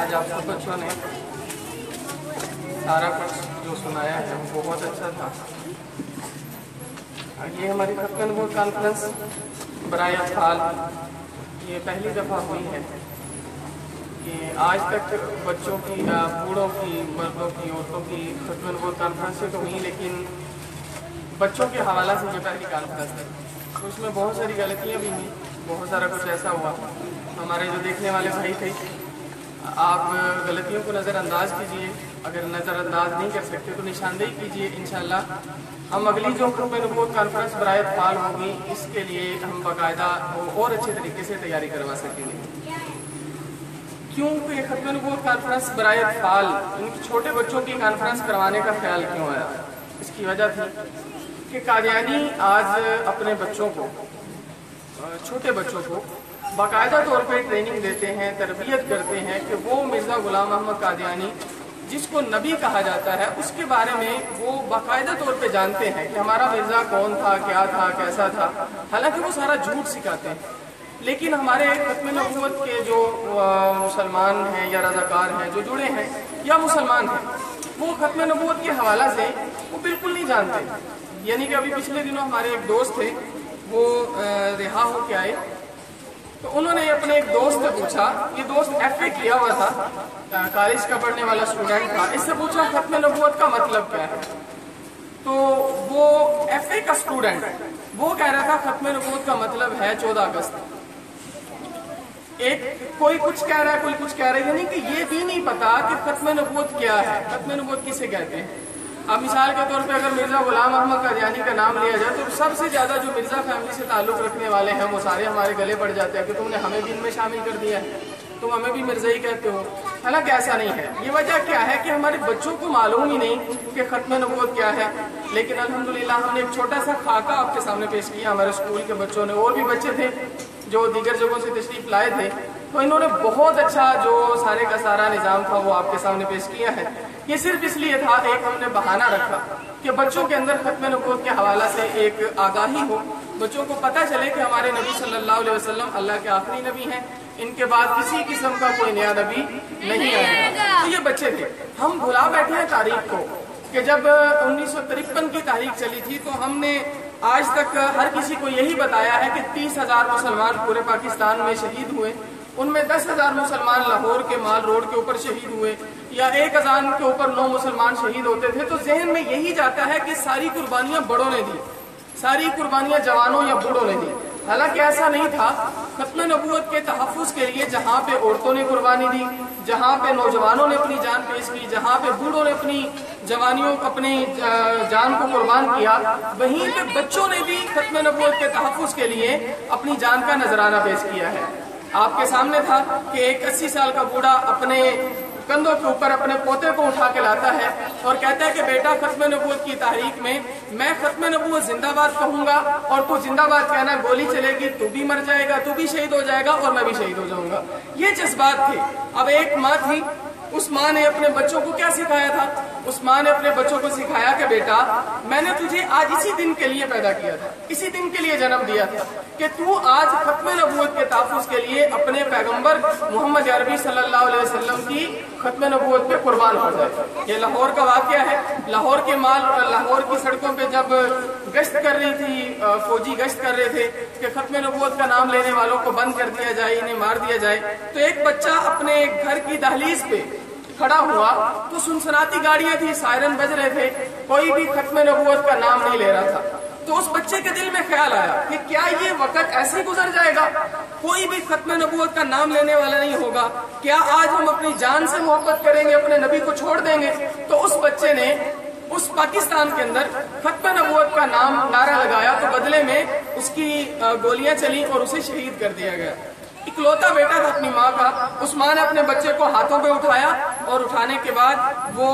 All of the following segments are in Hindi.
आज आप सब बच्चों ने सारा कुछ जो सुनाया है वो बहुत अच्छा था। ये हमारी खत्म नबूवत कॉन्फ्रेंस बराए अफ़ाल ये पहली दफ़ा हुई है कि आज तक बच्चों की, बूढ़ों की, मर्दों की, औरतों की खत्म नबूवत कॉन्फ्रेंसें तो हुई, लेकिन बच्चों के हवाला से ये पहली कॉन्फ्रेंस है। तो उसमें बहुत सारी गलतियाँ भी हुई, बहुत सारा कुछ ऐसा हुआ। हमारे जो देखने वाले भाई थे, आप गलतियों को नज़रअंदाज कीजिए, अगर नज़रअंदाज नहीं कर सकते तो निशानदेही कीजिए। इंशाअल्लाह हम अगली जो खत्म नबूवत कॉन्फ्रेंस बराए अफ़ाल होगी इसके लिए हम बाकायदा और अच्छे तरीके से तैयारी करवा सकेंगे। क्योंकि खत्म नबूवत कॉन्फ्रेंस बराए अफ़ाल उनके छोटे बच्चों की कॉन्फ्रेंस करवाने का ख्याल क्यों आया? इसकी वजह थी कि कादियानी आज अपने बच्चों को, छोटे बच्चों को बाकायदा तौर पे ट्रेनिंग देते हैं, तरबियत करते हैं कि वो मिर्ज़ा ग़ुलाम अहमद कादियानी जिसको नबी कहा जाता है उसके बारे में वो बाकायदा तौर पे जानते हैं कि हमारा मिर्ज़ा कौन था, क्या था, कैसा था। हालांकि वो सारा झूठ सिखाते हैं, लेकिन हमारे खत्म नबूवत के जो मुसलमान हैं या रज़ाकार हैं, जो जुड़े हैं या मुसलमान हैं, वो खत्म नबूवत के हवाला से वो बिल्कुल नहीं जानते। यानी कि अभी पिछले दिनों हमारे एक दोस्त थे, वो रिहा होके आए, तो उन्होंने अपने एक दोस्त से पूछा, ये दोस्त FA किया हुआ था, कॉलेज का पढ़ने वाला स्टूडेंट था, इससे पूछा खत्म नबूवत का मतलब क्या है? तो वो FA का स्टूडेंट वो कह रहा था खत्म नबूवत का मतलब है 14 अगस्त। एक कोई कुछ कह रहा है, कोई कुछ कह रहा है, यानी कि ये भी नहीं पता कि खत्म नबूवत क्या है, खत्म नबूवत किसे कहते हैं। अब मिसाल के तौर पे अगर मिर्ज़ा ग़ुलाम अहमद कादियानी का नाम लिया जाए तो सबसे ज़्यादा जो मिर्ज़ा फैमिली से ताल्लुक़ रखने वाले हैं वो सारे हमारे गले पड़ जाते हैं कि तुमने हमें भी इनमें शामिल कर दिया है, तुम हमें भी मिर्ज़ा ही कहते हो। हालांकि ऐसा नहीं है। ये वजह क्या है कि हमारे बच्चों को मालूम ही नहीं कि खत्म नबूवत क्या है। लेकिन अल्हम्दुलिल्लाह हमने एक छोटा सा खाका आपके सामने पेश किया, हमारे स्कूल के बच्चों ने, और भी बच्चे थे जो दीगर जगहों से तशरीफ़ लाए थे, तो इन्होंने बहुत अच्छा जो सारे का सारा निज़ाम था वो आपके सामने पेश किया है। ये सिर्फ इसलिए था, एक हमने बहाना रखा कि बच्चों के अंदर खत्म नबूवत के हवाला से एक आगाही हो, बच्चों को पता चले कि हमारे नबी सल्लल्लाहु अलैहि वसल्लम अल्लाह के आखिरी नबी हैं, इनके बाद किसी किस्म का कोई नया नबी नहीं आएगा। तो ये बच्चे थे। हम भुला बैठे हैं तारीख को कि जब 1953 की तारीख चली थी तो हमने आज तक हर किसी को यही बताया है कि 30,000 मुसलमान पूरे पाकिस्तान में शहीद हुए, उनमें 10,000 मुसलमान लाहौर के माल रोड के ऊपर शहीद हुए, या 1 अज़ान के ऊपर 9 मुसलमान शहीद होते थे। तो जहन में यही जाता है कि सारी कुर्बानियां बड़ों ने दी, सारी कुर्बानियां जवानों या बूढ़ों ने दी। हालांकि ऐसा नहीं था। खत्म नबूवत के तहफ़्फ़ुज़ के लिए जहाँ पे औरतों ने कुर्बानी दी, जहाँ पे नौजवानों ने अपनी जान पेश की, जहाँ पे बूढ़ों ने अपनी जवानियों अपनी जान को कुर्बान किया, वहीं पे बच्चों ने भी खत्म नबूवत के तहफ़्फ़ुज़ के लिए अपनी जान का नजराना पेश किया है। आपके सामने था कि एक 80 साल का बूढ़ा अपने कंधों के ऊपर अपने पोते को उठा के लाता है और कहता है कि बेटा खत्म नबूवत की तारीख में मैं खत्म नबूवत जिंदाबाद कहूंगा और तू जिंदाबाद कहना, गोली चलेगी तू भी मर जाएगा, तू भी शहीद हो जाएगा और मैं भी शहीद हो जाऊंगा। ये जज्बात थे। अब एक माँ थी, उस माँ ने अपने बच्चों को क्या सिखाया था? उस माँ ने अपने बच्चों को सिखाया कि बेटा मैंने तुझे आज इसी दिन के लिए पैदा किया था, इसी दिन के लिए जन्म दिया था कि तू आज खत्म नबूवत के तहफ़्फ़ुज़ के लिए अपने पैगंबर मोहम्मद अरबी सल्लल्लाहु अलैहि वसल्लम की खत्म नबूवत पे कुर्बान हो जाए। ये लाहौर का वाक़या है। लाहौर के लाहौर की सड़कों पे जब गश्त कर रही थी, फौजी गश्त कर रहे थे कि खत्म नबूवत का नाम लेने वालों को बंद कर दिया जाए, इन्हें मार दिया जाए, तो एक बच्चा अपने घर की दहलीज पे खड़ा हुआ तो सुनसनाती गाड़ियां थी, सायरन बज रहे थे, कोई भी खत्म नबूवत का नाम नहीं ले रहा था। तो उस बच्चे के दिल में ख्याल आया कि क्या ये वक्त ऐसे ही गुजर जाएगा, कोई भी खत्म नबूवत का नाम लेने वाला नहीं होगा, क्या आज हम अपनी जान से मोहब्बत करेंगे, अपने नबी को छोड़ देंगे? तो उस बच्चे ने उस पाकिस्तान के अंदर खत्म नबूवत का नाम नारा लगाया, तो बदले में उसकी गोलियां चली और उसे शहीद कर दिया गया। इकलौता बेटा था अपनी माँ का। उस माँ ने अपने बच्चे को हाथों पे उठाया और उठाने के बाद वो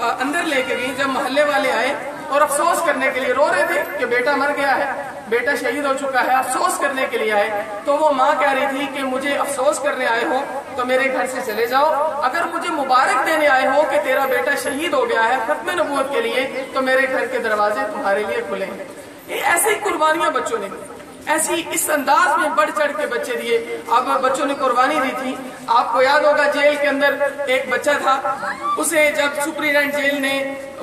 अंदर लेके गई। जब मोहल्ले वाले आए और अफसोस करने के लिए रो रहे थे कि बेटा मर गया है, बेटा शहीद हो चुका है, अफसोस करने के लिए आए, तो वो माँ कह रही थी कि मुझे अफसोस करने आए हो तो मेरे घर से चले जाओ, अगर मुझे मुबारक देने आए हो कि तेरा बेटा शहीद हो गया है खत्म नबूवत के लिए तो मेरे घर के दरवाजे तुम्हारे लिए खुले हैं। ये ऐसी कुर्बानियां बच्चों ने, ऐसी इस अंदाज में बढ़ चढ़ के बच्चे दिए। अब बच्चों ने कुर्बानी दी थी। आपको याद होगा जेल के अंदर एक बच्चा था, उसे जब सुप्रीडेंट जेल ने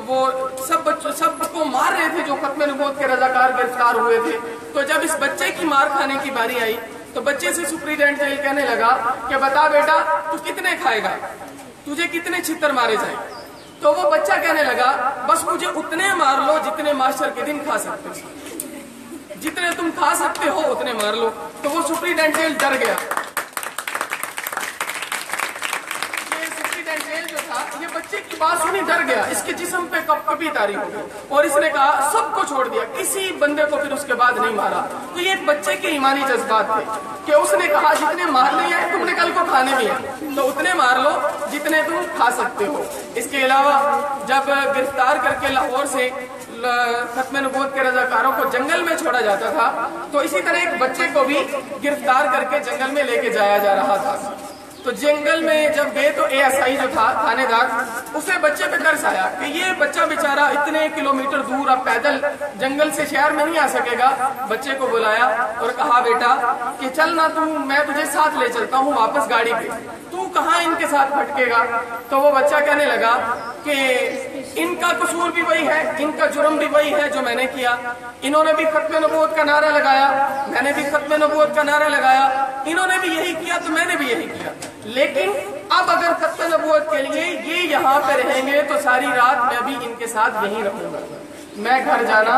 वो सबको मार रहे थे जो खत्म नबूवत के रजाकार गिरफ्तार हुए थे, तो जब इस बच्चे की मार खाने की बारी आई तो बच्चे से सुप्रीडेंट जेल कहने लगा कि बता बेटा तू कितने खाएगा, तुझे कितने छितर मारे जाए। तो वो बच्चा कहने लगा बस मुझे उतने मार लो जितने मास्टर के दिन खा सकते हो, जितने तुम खा सकते हो उतने मार लो। तो वो सुप्रीडेंट जेल डर गया। ये सुप्रीडेंट जेल जो था ये बच्चे की बात सुनी डर गया, इसके जिस्म पे कपकपी तारी हो गई और इसने कहा सबको छोड़ दिया, किसी बंदे को फिर उसके बाद नहीं मारा। तो ये बच्चे के ईमानी जज्बात थे कि उसने कहा जितने मारने हैं तुमने कल को खाने भी है तो उतने मार लो जितने तुम खा सकते हो। इसके अलावा जब गिरफ्तार करके लाहौर से खत्म नबूवत के रजाकारों को जंगल में छोड़ा जाता था तो इसी तरह एक बच्चे को भी गिरफ्तार करके जंगल में लेके जाया जा रहा था। तो जंगल में जब गए तो एएसआई जो था थानेदार, उसे बच्चे पे तरस आया कि ये बच्चा बेचारा इतने किलोमीटर दूर अब पैदल जंगल से शहर में नहीं आ सकेगा। बच्चे को बुलाया और कहा बेटा कि चल ना तू, मैं तुझे साथ ले चलता हूँ वापस गाड़ी पे, तू कहाँ इनके साथ भटकेगा। तो वो बच्चा कहने लगा कि इनका कसूर भी वही है, इनका जुर्म भी वही है जो मैंने किया। इन्होंने भी खत्म नबूवत का नारा लगाया, मैंने भी खत्म नबूवत का नारा लगाया, इन्होंने भी यही किया तो मैंने भी यही किया। लेकिन अब अगर खत्म नबूवत के लिए ये यहाँ पे रहेंगे तो सारी रात मैं भी इनके साथ यहीं रहूंगा, मैं घर जाना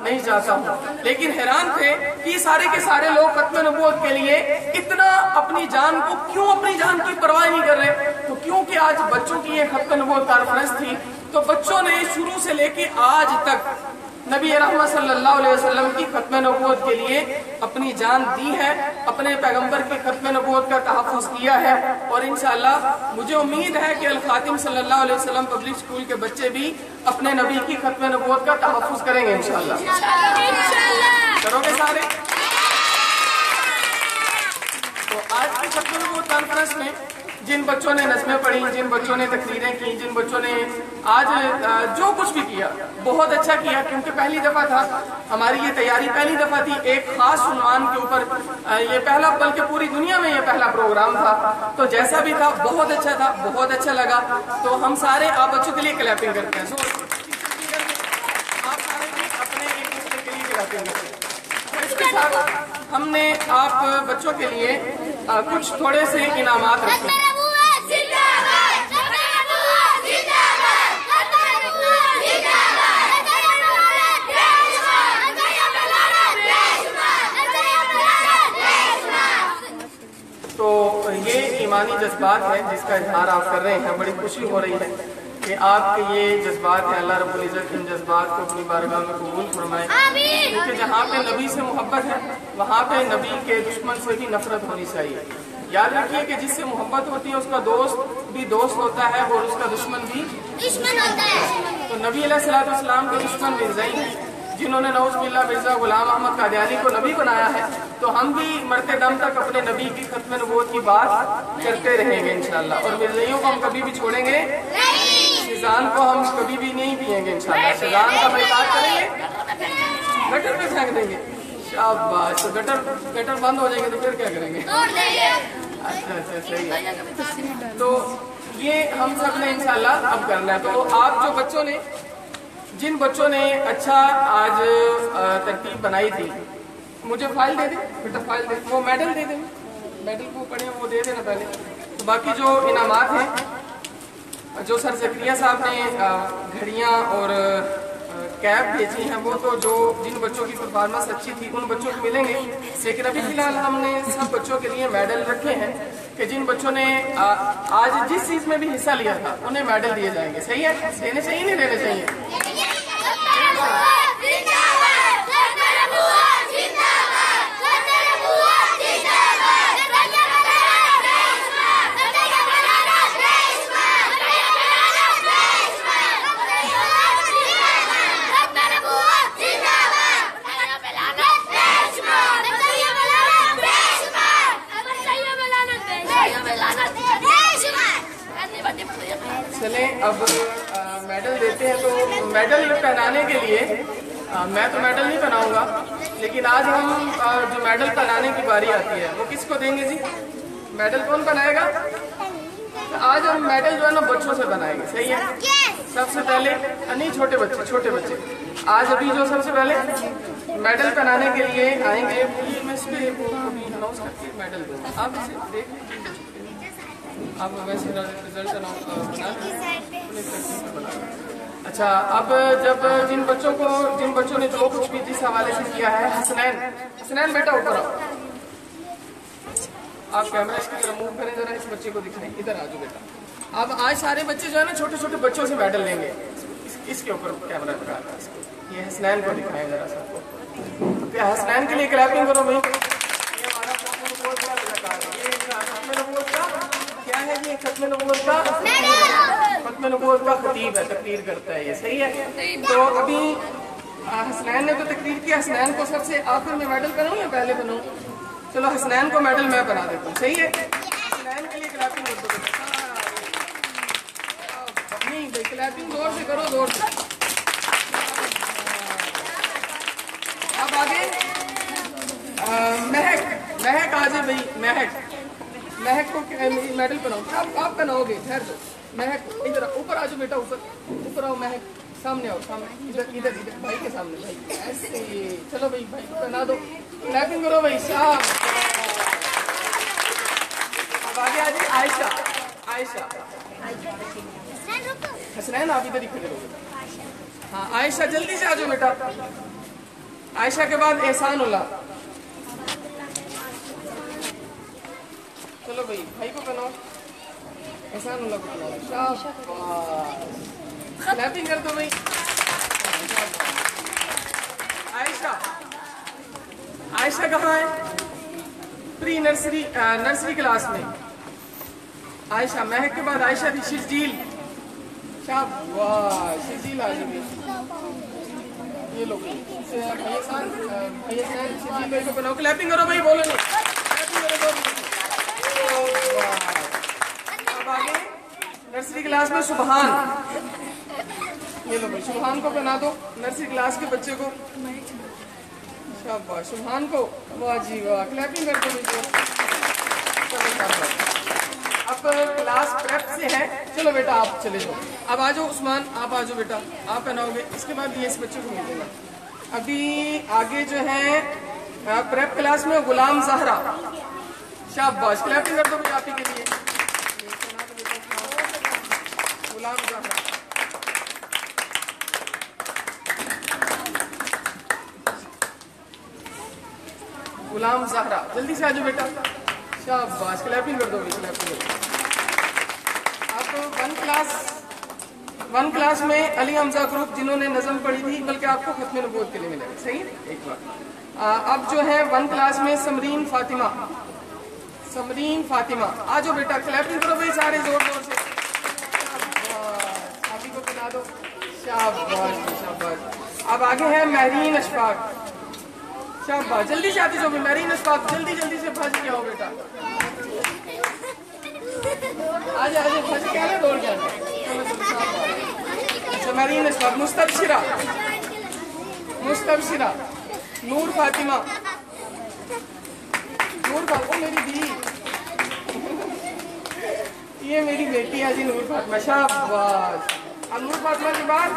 नहीं चाहता हूँ। लेकिन हैरान थे कि सारे के सारे लोग खत्म नबूवत के लिए इतना अपनी जान को क्यों, अपनी जान की परवाह नहीं कर रहे। तो क्योंकि आज बच्चों की ये खत्म नबूवत कॉन्फ्रेंस थी तो बच्चों ने शुरू से लेके आज तक नबी रहमत सल्लल्लाहु अलैहि वसल्लम की खत्म नबूवत के लिए अपनी जान दी है, अपने पैगंबर की खत्म नबूवत का तहफ़्फ़ुज़ किया है। और इंशाअल्लाह मुझे उम्मीद है कि अल खातिम सल्लल्लाहु अलैहि वसल्लम पब्लिक स्कूल के बच्चे भी अपने नबी की खत्म नबूवत का तहफ़्फ़ुज़ करेंगे इंशाअल्लाह। करोगे सारे? तो आज की खत्म नबूवत कॉन्फ्रेंस में जिन बच्चों ने नज़्में पढ़ी, जिन बच्चों ने तकरीरें की, जिन बच्चों ने आज जो कुछ भी किया बहुत अच्छा किया, क्योंकि पहली दफा था हमारी ये तैयारी, पहली दफा थी एक खास उन्वान के ऊपर, ये पहला, बल्कि पूरी दुनिया में ये पहला प्रोग्राम था। तो जैसा भी था बहुत अच्छा था, बहुत अच्छा लगा। तो हम सारे आप बच्चों के लिए क्लैपिंग करते हैं। आप सारे भी अपने एक दूसरे के लिए क्लैपिंग करते हैं। तो इसके साथ हमने आप बच्चों के लिए कुछ थोड़े से इनामात रखे हैं। तो ये ईमानी जज्बात है जिसका इजहार आप कर रहे हैं। बड़ी खुशी हो रही है कि आपके ये जज्बात हैं, अल्लाह रब्बुल इज़्ज़त इन जज्बात को अपनी बारगाह में कबूल फरमाए। क्योंकि जहाँ पे नबी से मोहब्बत है वहाँ पे नबी के दुश्मन से भी नफरत होनी चाहिए। याद रखिए कि जिससे मोहब्बत होती है उसका दोस्त भी दोस्त होता है और उसका दुश्मन भी दुश्मन होता है। तो नबी अलैहिस्सलातु वस्सलाम के दुश्मन मिर्ज़ाई हैं जिन्होंने नऊज़ बिल्लाह मिर्ज़ा गुलाम अहमद कादियानी को नबी बनाया है। तो हम भी मरते दम तक अपने नबी की खत्म नबूवत की बात करते रहेंगे इंशाअल्लाह। और मिर्ज़ाइयों को हम कभी भी छोड़ेंगे नहीं, शिज़ान को हम कभी भी नहीं पिएंगे इंशाअल्लाह। शिज़ान का बैकात करेंगे, गटर पे फेंक देंगे। शाबाश। तो गटर बंद हो जाएंगे तो फिर क्या करेंगे? अच्छा सही है। तो ये हम सब ने इंशाअल्लाह अब करना है। तो आप जो बच्चों ने, जिन बच्चों ने अच्छा आज तरतीब बनाई थी, मुझे फाइल दे दे बेटा, फाइल दे, वो मेडल दे दे, मेडल को पढ़े वो दे देना पहले। तो बाकी जो इनामात हैं, जो सर ज़करिया साहब ने घड़ियाँ और कैप भेजी हैं, वो तो जो जिन बच्चों की परफॉर्मेंस अच्छी थी उन बच्चों को मिलेंगे। लेकिन अभी फिलहाल हमने सब बच्चों के लिए मेडल रखे हैं कि जिन बच्चों ने आज जिस चीज़ में भी हिस्सा लिया था उन्हें मेडल दिए जाएंगे। सही है? देने चाहिए नहीं देने चाहिए? चलें अब मेडल देते हैं। तो मेडल पहनाने के लिए मैं तो मेडल नहीं पहनाऊंगा, लेकिन आज हम जो मेडल बनाने की बारी आती है वो किसको देंगे जी? मेडल कौन बनाएगा? तो आज हम मेडल जो है ना बच्चों से बनाएंगे, सही है? सबसे पहले नहीं, छोटे बच्चे आज अभी जो सबसे पहले मेडल बनाने के लिए आएंगे, मैं इस पे अनाउंस करके मेडल दूँगा, आप इसे देख लीजिए। आप वैसे रिजल्ट अनाउंस बना। अच्छा, अब जब जिन बच्चों ने जो कुछ भी जिस हवाले से किया है, हसनैन बेटा ऊपर आओ। आप कैमरा इसकी तरफ मूव करें, जरा इस बच्चे को दिखाएं, इधर आ जाओ बेटा। अब आज सारे बच्चे जो है ना छोटे छोटे बच्चों से मेडल लेंगे। इसके ऊपर कैमरा लगा, ये हसनैन को दिखाएं जरा सबको। क्या हसनैन के लिए क्लैपिंग करो भाई। ये हमारा खत्म नबूवत का कलाकार है, ये खत्म नबूवत का क्या है? ये खत्म नबूवत का खतीब है, तकरीर करता है ये, सही है? तो अभी हसनैन ने तो तकरीर की, हसनैन को सबसे आखिर में मेडल बनाऊं या पहले बनाऊं? चलो हसनैन को मेडल मैं बना देता हूँ, सही है? हसनैन के लिए क्लैपिंग कर दो। नहीं भाई, क्लैपिंग जोर से करो, जोर से। अब आगे महक आ जाए भाई। महक को मेडल बनाओ। आप बनाओगे, ठहर दो। महक इधर ऊपर आ जाओ बेटा, ऊपर आओ। महक सामने आओ, सामने, इधर भाई के सामने, भाई ऐसे। चलो भाई को बना दो, क्लैपिंग करो भाई साहब। अब आगे आ जाए आयशा। हसनैन आप इधर ही खड़े रहोगे। हाँ आयशा, जल्दी से आ जाओ बेटा। आयशा के बाद एहसानुल्लाह। चलो भाई को बनाओ, एहसानुल्लाह को बनाओ। शाबाश, क्लैपिंग कर दो भाई। आयशा कहाँ है? प्री नर्सरी क्लास में। आयशा, महक के बाद आयशा थी शिरजील। शाबाश, शिरजील आ जाइए। ये लोग शिरजील भाई को बनाओ, क्लैपिंग करो भाई, बोलो नहीं, क्लैपिंग करो। अब आगे नर्सरी क्लास में सुबहान। ये लो भाई, सुबहान को बना दो, नर्सरी क्लास के बच्चे को। शाबाश, सुबहान को, वाह जी वाह, क्लैपिंग कर दो। अब क्लास प्रेप से है, चलो बेटा आप चले जाओ। अब आ जाओ उस्मान, आप आ जाओ बेटा, आप पहनाओगे। इसके बाद ये इस बच्चे को मिल देना। अभी आगे जो है प्रेप क्लास में गुलाम ज़हरा। शाबाश, क्लैपिंग कर दो भाई आप ही के लिए। गुलाम ज़हरा, गुलाम ज़हरा, जल्दी से आ जाओ बेटा। शाबाश, क्लैपिंग कर दो भाई, क्लैपिंग कर दो। आप वन क्लास में अली हमजा ग्रुप, जिन्होंने नज़म पढ़ी थी, बल्कि आपको खत्म नबूवत के लिए मिलेगा, सही है? एक बार अब जो है वन क्लास में समरीन फातिमा। आ जाओ बेटा, क्लैपिंग करो भाई सारे जोर जोर से। अभी को बना दो। शाबाश। अब आगे है महरीन अशफाक। शाबाश, जल्दी से आती जाओ महरीन अशफाक, जल्दी से भज के आओ बेटा। आजा भज के आना, दौड़ जाना। महरीन अशफाक। मुस्तबशिरा, नूर फातिमा, मेरी दी, ये मेरी बेटी है जी, नूर फातिमा। शाबाश। अब नूर फातिमा के बाद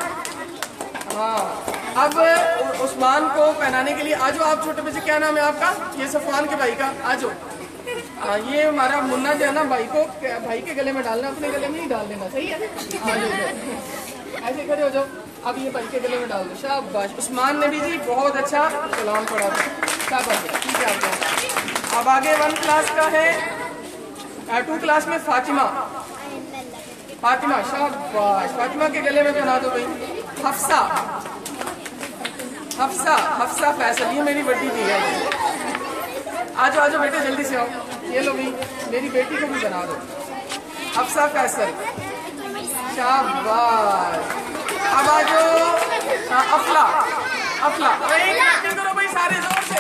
हाँ, अब उस्मान को पहनाने के लिए आ जाओ आप छोटे बच्चे। क्या नाम है आपका? ये सफवान के भाई का, आ जाओ। ये हमारा मुन्ना जो है ना, भाई के गले में डालना, अपने गले में नहीं डाल देना, सही है? आ जाओ, ऐसे खड़े हो जाओ। अब ये भाई के गले में डाल दो। शाबाश। उस्मान ने भी जी बहुत अच्छा कलाम पढ़ा था। शाबाश, ठीक है। अब आगे वन क्लास का है, टू क्लास में फातिमा। शाबाश, फातिमा के गले में बना दो भाई। हफ्सा फैसल, ये मेरी बड़ी दी है। आ जाओ बेटे, जल्दी से आओ। ये लो भाई, मेरी बेटी को भी बना दो, हफ्सा फैसल। शाबाश। अब आ जाओ अफला। करो भाई सारे जोर से।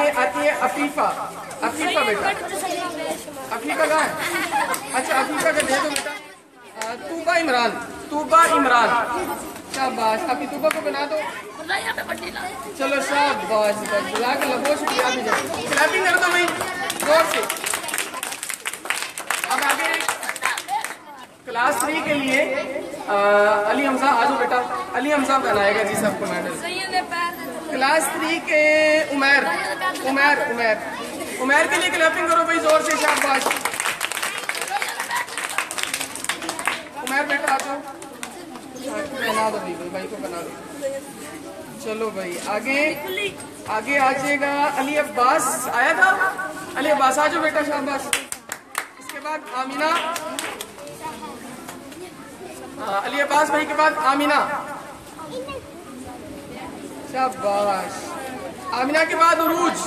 आगे आती है अफीफा। अफीफा बेटा, अफीफा कहाँ है? अच्छा अफीफा का दे दो बेटा। तूबा इमरान, तूबा इमरान, शाबाश। अभी तूबा को बना दो। चलो शाबाश, बहुत शुक्रिया। क्लैपिंग कर दो भाई जोर से। अब आगे क्लास 3 के लिए अली हमजा, आ जाओ बेटा। अली हमजा बनाएगा जी सबको मेडल। क्लास 3 के उमैर, उमैर उमैर उमैर के लिए क्लैपिंग करो भाई जोर से, शाबाश। उमैर बेटा आ जाओ, बना दो भाई को बना दो। चलो भाई आगे आगे आ जाएगा अली अब्बास। आया था अली अब्बास, आ जाओ बेटा, शाबाश। इसके बाद आमिना, अली अब्बास भाई के बाद आमिना, शाबाश। आमिना के बाद उरूज,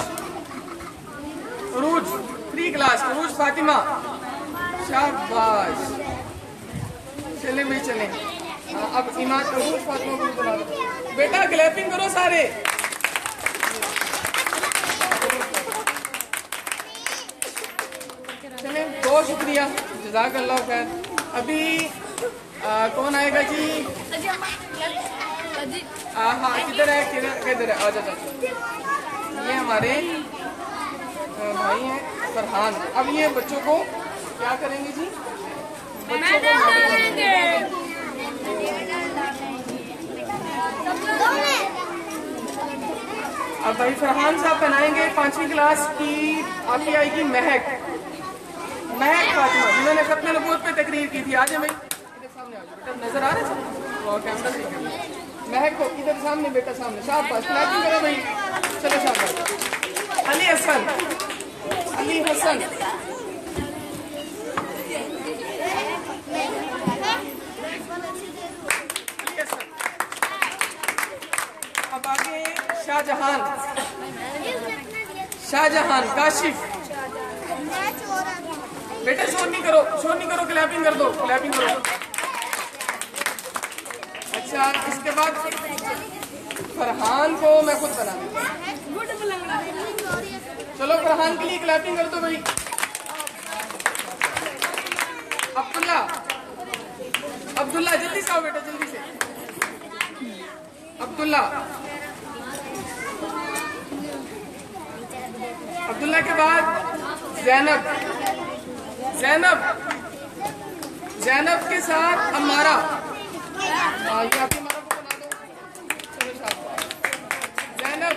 उरूज 3 क्लास, उरूज फातिमा, शाबाश। चले भाई चले। अब ईमान उरूज फातिमा को बना दो बेटा। क्लैपिंग करो सारे। चले, बहुत शुक्रिया, जज़ाकल्लाह खैर। अभी कौन आएगा जी? हाँ किधर है, किधर है? आ जाओ। ये हमारे भाई हैं फरहान। अब ये बच्चों को क्या करेंगे जी? बच्चों को अब भाई फरहान साहब बनाएंगे 5वीं क्लास की। आपकी आएगी महक, महक फातिमा, जिन्होंने खत्म नबूवत पे तकरीर की थी। आ जाए भाई, इधर सामने आ जाओ बेटा। नजर आ रहा है कैमरा से? महक को इधर सामने बेटा, सामने, शाबाश। क्लैपिंग करो भाई, चलो शाबाश। अली हसन, अली हसन, अब आगे शाहजहान, शाहजहान काशिफ। बेटा शोर नहीं करो, शोर नहीं करो, क्लैपिंग कर दो, क्लैपिंग करो। अच्छा इसके बाद फरहान को मैं खुद बना दूंगा। चलो फरहान के लिए क्लैपिंग कर दो भाई। अब्दुल्ला, अब्दुल्ला जल्दी से आओ बेटा, जल्दी से। अब्दुल्ला, अब्दुल्ला के बाद जैनब, जैनब, जैनब के साथ अम्मारा। ये आपकी अम्मारा को बना दो। चलो शाबाश। जैनब,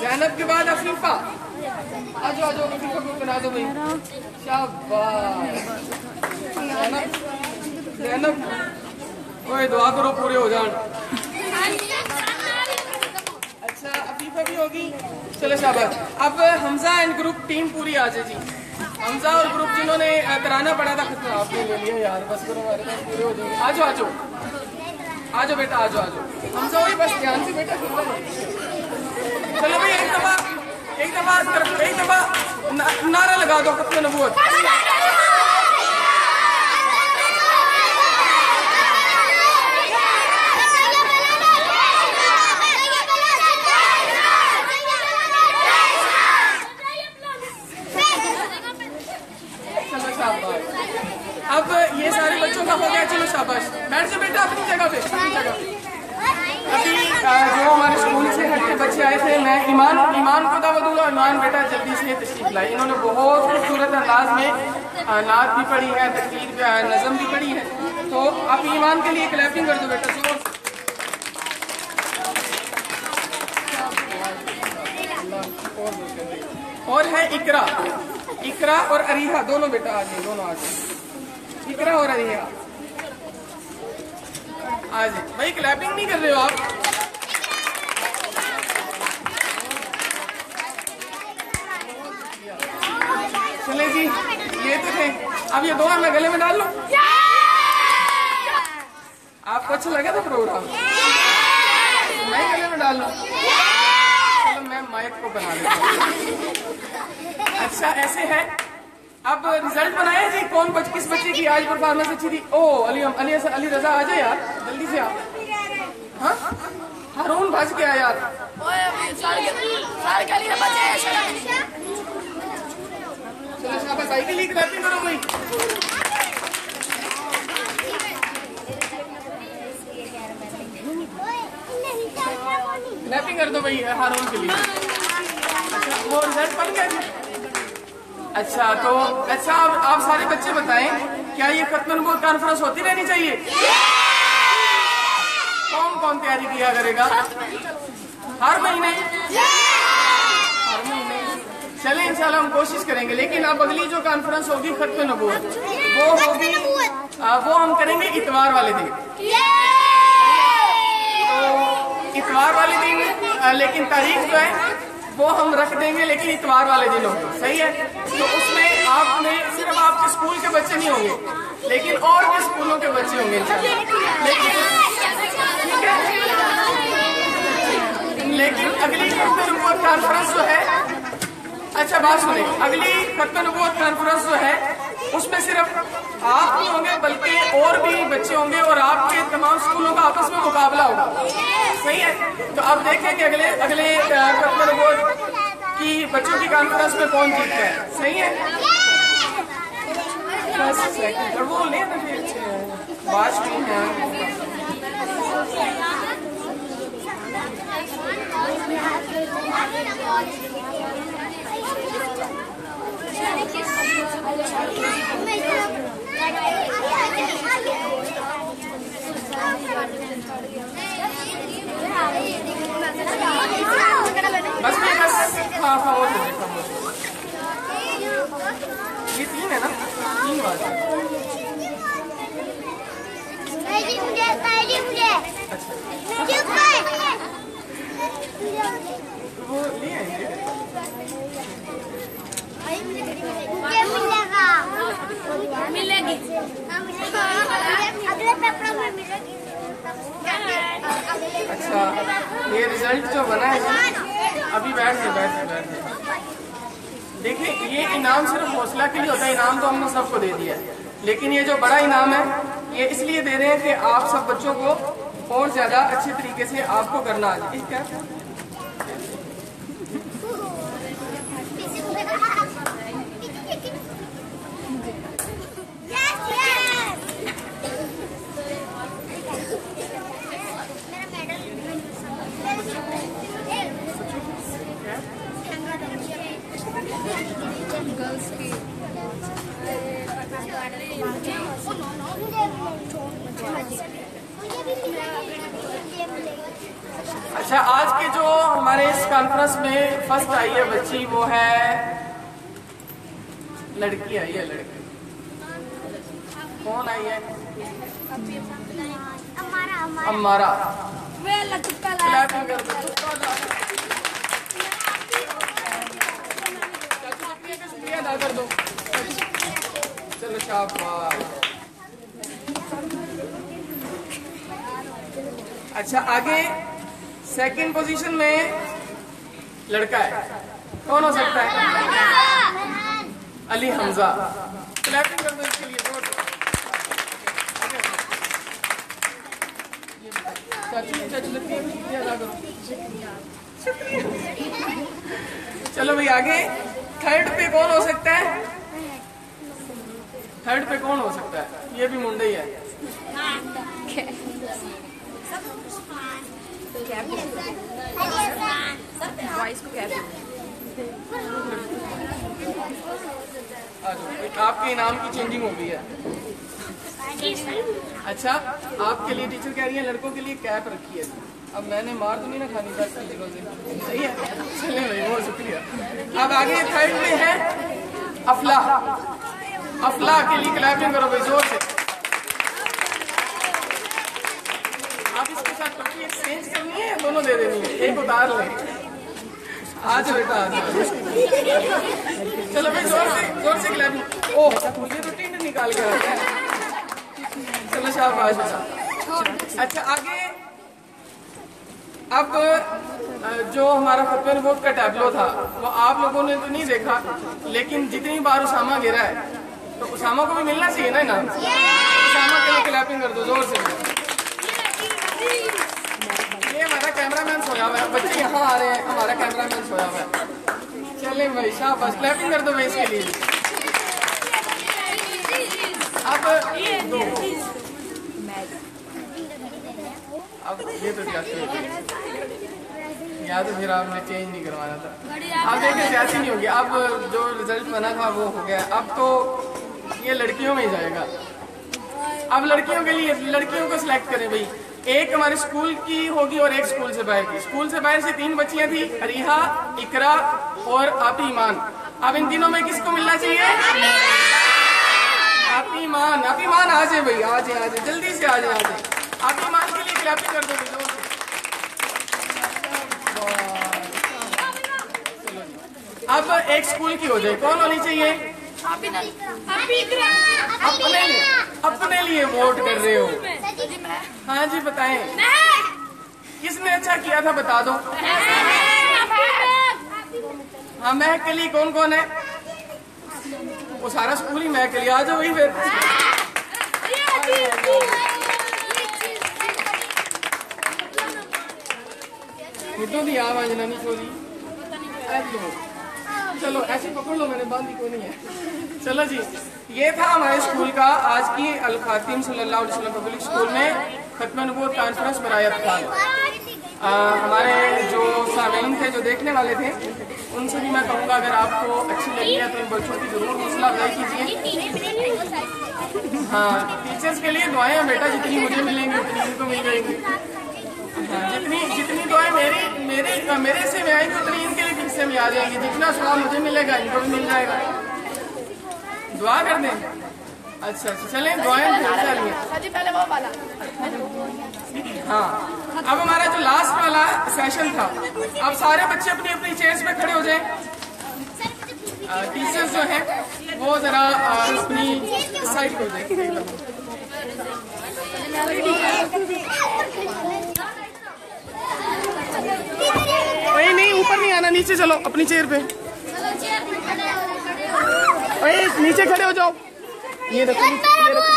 जैनब के बाद अफीफा। आ जाओ, आ जाओ, अफीफा को बना दो भाई, शाबाश। जैनब, जैनब, ओए दुआ करो पूरे हो जान। अच्छा अफीफा भी होगी, चलो शाबाश। अब हमजा एंड ग्रुप टीम पूरी आ जाए जी। हमजा और ग्रुप जिन्होंने कराना पड़ा था खत्म, आपने ले लिया यार, बस करो, हमारे पास पूरे हो जाएंगे। आ जाओ, आ जाओ, आ जाओ बेटा, आ जाओ, आ जाओ। हमजा वही बस ध्यान से बेटा। चलो भाई एक दफा नारा लगा दो खत्म नबूवत। अब ये सारे बच्चों का हो गया, चलो शाबाश। बैठ जाओ बेटा अपनी जगह पे, अपनी जगह पे। अभी जो हमारे स्कूल से हटके बच्चे आए थे, मैं ईमान को दावा दूंगा। ईमान बेटा जल्दी से तशरीफ लाई। इन्होंने बहुत खूबसूरत अंदाज में नात भी पढ़ी है, तकरीर नज़म भी पढ़ी है। तो आप ईमान के लिए क्लैपिंग कर दो बेटा जोर से। और है इकरा, इकरा और अरीहा, दोनों बेटा आ जाए, दोनों आ जाए। इकरा और अरीहा आ जाए भाई। क्लैपिंग नहीं कर रहे हो आप? चले जी, ये तो थे। अब ये दोनों मैं गले में डाल लूं। आपको अच्छा लगा था प्रोग्राम? मैं गले में डाल लूं? चलो मैं माइक को बना लेता हूं। अच्छा ऐसे है। अब रिजल्ट बनाया जी, कौन किस बच्चे की आज परफॉर्मेंस अच्छी थी? ओ अली रजा आ जाए यार, जल्दी से आप। हाँ हारून भाज के आया यार। चलो शाबाश भाई के लिए क्लैपिंग करो भाई। क्लैपिंग कर दो भाई हारून के लिए। अच्छा वो रिजल्ट बन गया जी। अच्छा तो अच्छा आप सारे बच्चे बताएं क्या ये खत्म नबूवत कॉन्फ्रेंस होती रहनी चाहिए? कौन कौन तैयारी किया करेगा? हर महीने? हर महीने चले इंशाल्लाह हम कोशिश करेंगे। लेकिन अब अगली जो कॉन्फ्रेंस होगी खत्म नबूवत वो होगी वो हम करेंगे इतवार वाले दिन। तो इतवार वाले दिन लेकिन तारीख जो है वो हम रख देंगे लेकिन इतवार वाले दिन होगा। सही है? तो उसमें आपने सिर्फ आपके स्कूल के बच्चे नहीं होंगे लेकिन और भी स्कूलों के बच्चे होंगे लेकिन अगली खत्म नबूवत कॉन्फ्रेंस जो है, अच्छा बात सुने, अगली खत्म नबूवत कॉन्फ्रेंस जो है उसमें सिर्फ आप नहीं होंगे बल्कि और भी बच्चे होंगे और आपके तमाम स्कूलों का आपस में मुकाबला होगा। सही है? तो अब देखें कि अगले खत्म नबूवत की बच्चों की कॉन्फ्रेंस में कौन जीतता है। सही है? और वो ले ना फिर बात नहीं है। बस हाँ ये 3 है ना, 3 बात है। वो ले आएंगे मिलेगी अगले पेपर में मिलेगी। अच्छा ये रिजल्ट जो बना है अभी बैठ के देखिए ये इनाम सिर्फ हौसला के लिए होता है। इनाम तो हमने सबको दे दिया है लेकिन ये जो बड़ा इनाम है ये इसलिए दे रहे हैं कि आप सब बच्चों को और ज्यादा अच्छे तरीके से आपको करना आ जाए। क्या अच्छा आज के जो हमारे इस कॉन्फ्रेंस में फर्स्ट आई है बच्ची वो है लड़की आई है। लड़की कौन आई है? अम्मारा। शुक्रिया अदा कर दो। चलो शाबाश। अच्छा आगे सेकंड पोजीशन में लड़का है, कौन हो सकता है? अली हमजा। क्लैपिंग कर दो इसके लिए। चलो भाई आगे थर्ड पे कौन हो सकता है? थर्ड पे कौन हो सकता है? ये भी मुंडा ही है। आपके इनाम की चेंजिंग हो गई है। अच्छा आपके लिए टीचर कह रही है लड़कों के लिए कैप रखी है। अब मैंने मार तो नहीं ना खानी 10 दिनों से। सही है? चलिए भाई बहुत शुक्रिया। अब आगे थर्ड में है अफला। अफला के लिए क्लैपिंग करो भाई जोर से। आप इसके साथ टोपी एक्सचेंज करनी है, दोनों दे देनी है, एक उतार लें। आज बेटा आज। चलो भाई जोर से क्लैपिंग। ओह मुझे तो टीम निकाल के आता है। चलो शाबाश बेटा। अच्छा आगे अब जो हमारा खत्म नबूवत का टैबलो था वो आप लोगों ने तो नहीं देखा लेकिन जितनी बार उसामा गिरा है तो उसामा को भी मिलना चाहिए ना इनाम। उसामा के लिए क्लैपिंग कर दो जोर से। ये हमारा कैमरामैन सोया हुआ है, बच्चे यहाँ आ रहे हैं, हमारा कैमरामैन सोया हुआ है। चले भाई शाबाश, क्लैपिंग कर दो भाई इसके लिए। अब ये तो या तो फिर आपने चेंज नहीं करवाना था। अब देखिए जैसे नहीं होगी, अब जो रिजल्ट बना था वो हो गया। अब तो ये लड़कियों में ही जाएगा। अब लड़कियों के लिए लड़कियों को सिलेक्ट करें भाई। एक हमारे स्कूल की होगी और एक स्कूल से बाहर की। स्कूल से बाहर से 3 बच्चियां थी, अरीहा, इकरा और आपी ईमान। अब इन तीनों में किसको मिलना चाहिए? आपी ईमान। आपी ईमान आ जाए भाई, आ जाए जल्दी से आ जाए। आपी ईमान के लिए क्लैपिंग कर दो। अब एक स्कूल की हो जाए, कौन होनी चाहिए? अपने लिए वोट कर रहे हो? हाँ जी बताएं, किसने अच्छा किया था बता दो। हाँ महक के लिए कौन कौन है? वो सारा स्कूल ही महक के लिए। आ जाओ वही फिर। दी आवाज नहीं छोड़ी। चलो ऐसे पकड़ लो, मैंने बांधी को नहीं है। चलो जी, ये था हमारे स्कूल का आज की अल खातिम सल्लल्लाहु अलैहि वसल्लम पब्लिक स्कूल में खत्म नबूवत कॉन्फ्रेंस बराए अत्फाल। हमारे जो सामीन थे, जो देखने वाले थे, उनसे भी मैं कहूँगा अगर आपको अच्छी लगी है तो इन बच्चों की जरूर हौसला अफजाई कीजिए। हाँ, टीचर्स के लिए दुआएं हैं बेटा, जितनी मुझे मिलेंगी उतनी इनको मिल जाएंगी। हाँ, जितनी दुआएं मेरे से में आएंगी उतनी इनके लिए किससे में आ जाएंगी। जितना सवाब मुझे मिलेगा इनको भी मिल जाएगा। दुआ कर दें। अच्छा चलें दुआएं पहले वो वाला। हाँ, अब हमारा जो लास्ट वाला सेशन था, अब सारे बच्चे अपनी अपनी चेयर्स पे खड़े हो जाएं। टीचर्स जो हैं वो जरा अपनी साइड हो जाए। नहीं ऊपर नहीं आना, नीचे चलो अपनी चेयर पे। नीचे खड़े हो जाओ। ये रखो, ये रखो।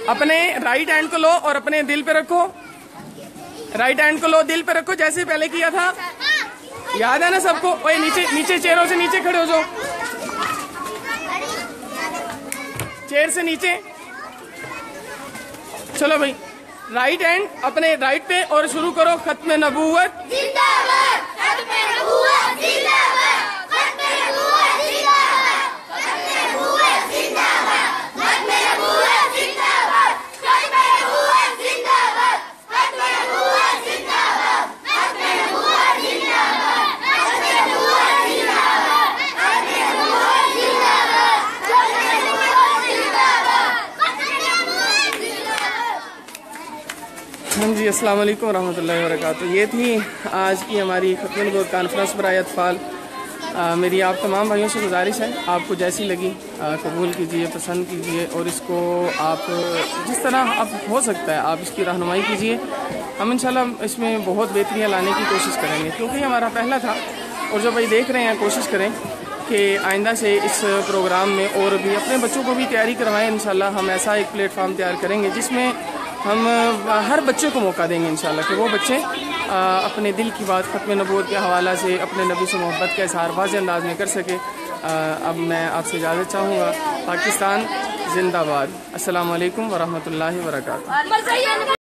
अपने राइट हैंड को लो और अपने दिल पे रखो। राइट हैंड को लो, दिल पे रखो जैसे पहले किया था। याद है ना सबको? ओए नीचे चेयरों से नीचे खड़े हो जाओ, चेयर से नीचे। चलो भाई, राइट हैंड अपने राइट पे और शुरू करो। खत्म नबूवत जिंदाबाद, खत्म नबूवत जिंदाबाद, खत्म नबूवत जिंदाबाद, खत्म नबूवत जिंदाबाद, खत्म नबूवत जिंदाबाद, खत्म नबूवत जिंदाबाद, खत्म नबूवत जिंदाबाद, खत्म नबूवत जिंदाबाद, खत्म नबूवत जिंदाबाद, खत्म नबूवत जिंदाबाद, खत्म नबूवत जिंदाबाद, खत्म नबूवत जिंदाबाद। हाँ जी, अस्सलाम वालेकुम रहमतुल्लाहि व बरकातुहू। ये थी आज की हमारी खत्म नबूवत कॉन्फ्रेंस बराए अत्फाल। मेरी आप तमाम भाइयों से गुजारिश है, आपको जैसी लगी कबूल कीजिए, पसंद कीजिए और इसको आप जिस तरह आप हो सकता है आप इसकी रहनुमाई कीजिए। हम इंशाल्लाह इसमें बहुत बेहतरियाँ लाने की कोशिश करेंगे, क्योंकि हमारा पहला था। और जो भाई देख रहे हैं, कोशिश करें कि आइंदा से इस प्रोग्राम में और भी अपने बच्चों को भी तैयारी करवाएं। इंशाल्लाह हम ऐसा एक प्लेटफार्म तैयार करेंगे जिसमें हम हर बच्चे को मौका देंगे इंशाल्लाह कि वो बच्चे अपने दिल की बात खत्म नबूवत के हवाला से अपने नबी से मोहब्बत का इज़हार वाज़ेह अंदाज में कर सके। अब मैं आपसे इजाज़त चाहूँगा। पाकिस्तान जिंदाबाद। अस्सलाम वालेकुम व रहमतुल्लाहि व बरकातुहू।